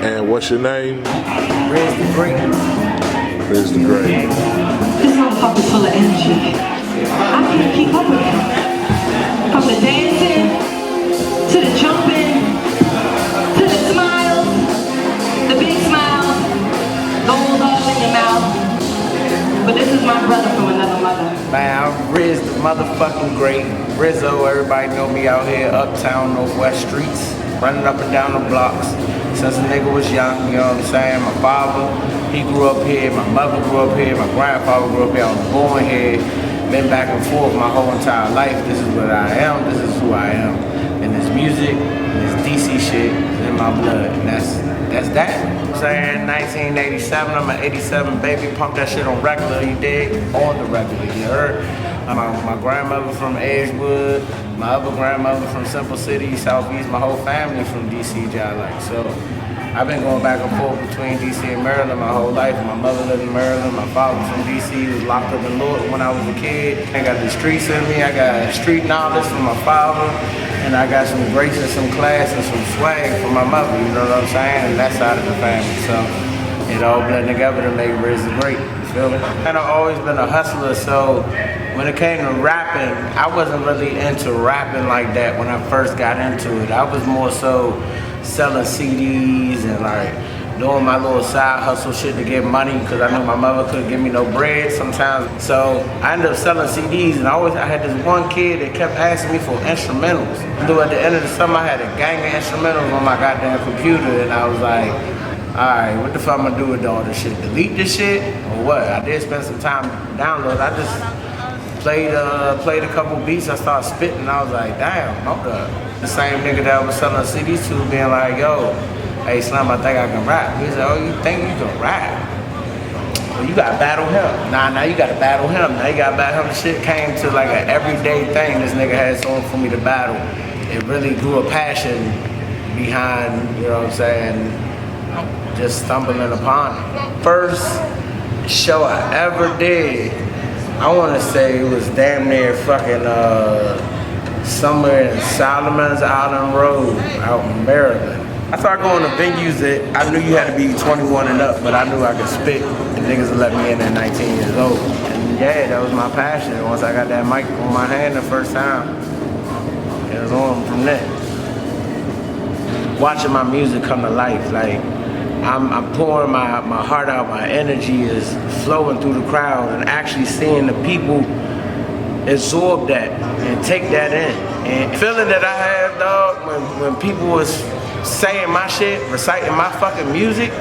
And what's your name? Riz Tha Great. Riz Tha Great. This motherfucker's full of energy. I can't keep up with him. From the dancing, to the jumping, to the smiles, the big smiles, gold all in your mouth. But this is my brother from another mother. Man, I'm Riz the motherfucking Great. Rizzo, everybody know me out here, uptown, northwest streets, running up and down the blocks. Since a nigga was young, you know what I'm saying? My father, he grew up here, my mother grew up here, my grandfather grew up here, I was born here, been back and forth my whole entire life. This is what I am, this is who I am. And this music, this DC shit is in my blood, and that's that. I'm saying 1987, I'm an 87 baby, pump that shit on regular, you dig? On the regular, you heard? My grandmother from Edgewood, my other grandmother from Simple City, Southeast, my whole family from DC, like. So I've been going back and forth between DC and Maryland my whole life. My mother lived in Maryland, my father from DC, was locked up in Lord when I was a kid. I got the streets in me, I got street knowledge from my father, and I got some grace and some class and some swag from my mother, you know what I'm saying? And that side of the family, so it all blended together to make Riz Tha Great, you feel me? And I've always been a hustler, so when it came to rapping, I wasn't really into rapping like that when I first got into it. I was more so selling CDs and like doing my little side hustle shit to get money because I knew my mother couldn't give me no bread sometimes. So I ended up selling CDs, and I had this one kid that kept asking me for instrumentals. At the end of the summer, I had a gang of instrumentals on my goddamn computer, and I was like, alright, what the fuck I'm gonna do with all this shit? Delete this shit or what? I did spend some time downloading. I just played a couple beats, I started spitting, I was like, damn, hold up. The same nigga that I was selling CDs to being like, yo, hey Slim, I think I can rap. He said, oh, you think you can rap? Well, you gotta battle him. Nah, you gotta battle him. Now you gotta battle him. The shit came to like an everyday thing. This nigga had someone for me to battle. It really grew a passion behind, you know what I'm saying, just stumbling upon it. First show I ever did, I want to say it was damn near fucking somewhere in Solomon's Island Road out in Maryland. I started going to venues that I knew you had to be 21 and up, but I knew I could spit, and niggas would let me in at 19 years old. And yeah, that was my passion. Once I got that mic on my hand the first time, it was on from there. Watching my music come to life, like I'm pouring my heart out, my energy is flowing through the crowd, and actually seeing the people absorb that and take that in. And feeling that I have, dog, when people was saying my shit, reciting my fucking music,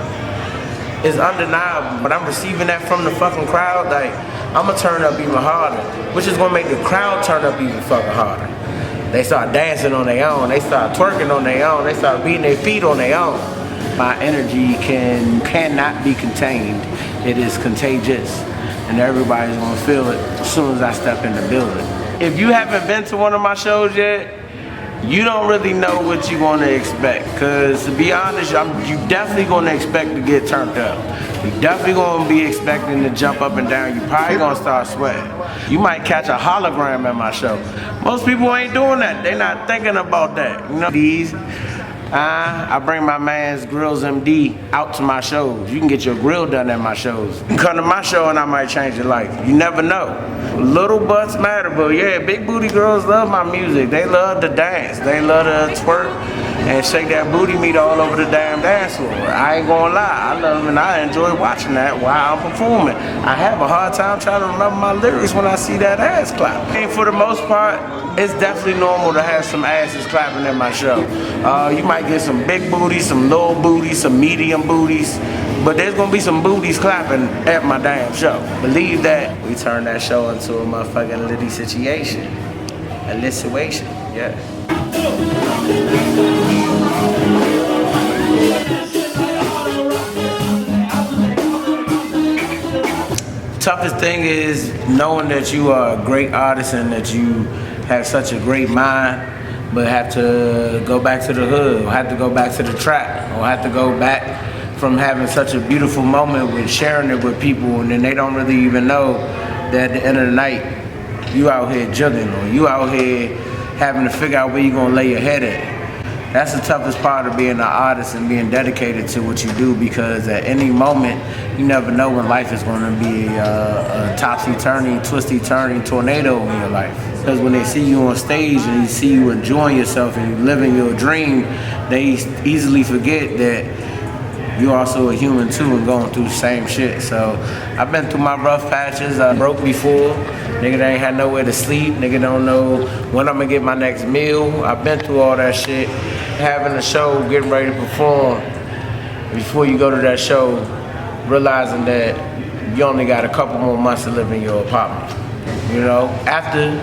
is undeniable. But I'm receiving that from the fucking crowd, like, I'm gonna turn up even harder, which is gonna make the crowd turn up even fucking harder. They start dancing on their own, they start twerking on their own, they start beating their feet on their own. My energy cannot be contained. It is contagious, and everybody's gonna feel it as soon as I step in the building. If you haven't been to one of my shows yet, you don't really know what you're gonna expect. Cause to be honest, you definitely gonna expect to get turned up. You definitely gonna be expecting to jump up and down. You probably gonna start sweating. You might catch a hologram at my show. Most people ain't doing that. They not thinking about that. You know, I bring my man's Grills MD out to my shows. You can get your grill done at my shows. You can come to my show and I might change your life. You never know. Little butts matter, but yeah, big booty girls love my music. They love to dance. They love to twerk and shake that booty meat all over the damn dance floor. I ain't gonna lie, I love them and I enjoy watching that while I'm performing. I have a hard time trying to remember my lyrics when I see that ass clap. And for the most part, it's definitely normal to have some asses clapping at my show. You might get some big booties, some little booties, some medium booties, but there's gonna be some booties clapping at my damn show. Believe that. We turn that show into a motherfucking litty situation. A situation, yeah. Toughest thing is knowing that you are a great artist and that you have such a great mind, but have to go back to the hood, or have to go back to the trap, or have to go back from having such a beautiful moment with sharing it with people, and then they don't really even know that at the end of the night, you out here juggling, or you out here having to figure out where you're gonna lay your head at. that's the toughest part of being an artist and being dedicated to what you do, because at any moment, you never know when life is going to be a topsy-turvy, twisty-turning tornado in your life. Because when they see you on stage and you see you enjoying yourself and you living your dream, they easily forget that you're also a human too and going through the same shit. So I've been through my rough patches. I broke before. Nigga, they ain't had nowhere to sleep. Nigga don't know when I'm gonna get my next meal. I've been through all that shit. Having a show, getting ready to perform, before you go to that show, realizing that you only got a couple more months to live in your apartment. You know, after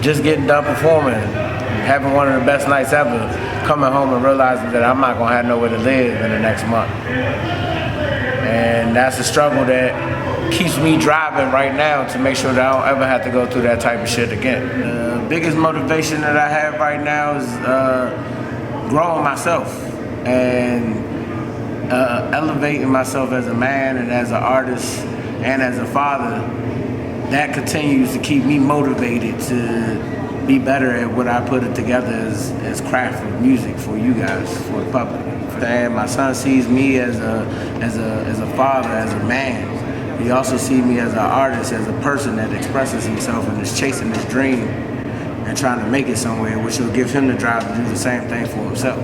just getting done performing, having one of the best nights ever, coming home and realizing that I'm not gonna have nowhere to live in the next month. And that's a struggle that keeps me driving right now to make sure that I don't ever have to go through that type of shit again. The biggest motivation that I have right now is growing myself and elevating myself as a man and as an artist and as a father. That continues to keep me motivated to be better at what I put it together as craft of music for you guys, for the public. And my son sees me as a father, as a man. He also sees me as an artist, as a person that expresses himself and is chasing his dream and trying to make it somewhere, which will give him the drive to do the same thing for himself.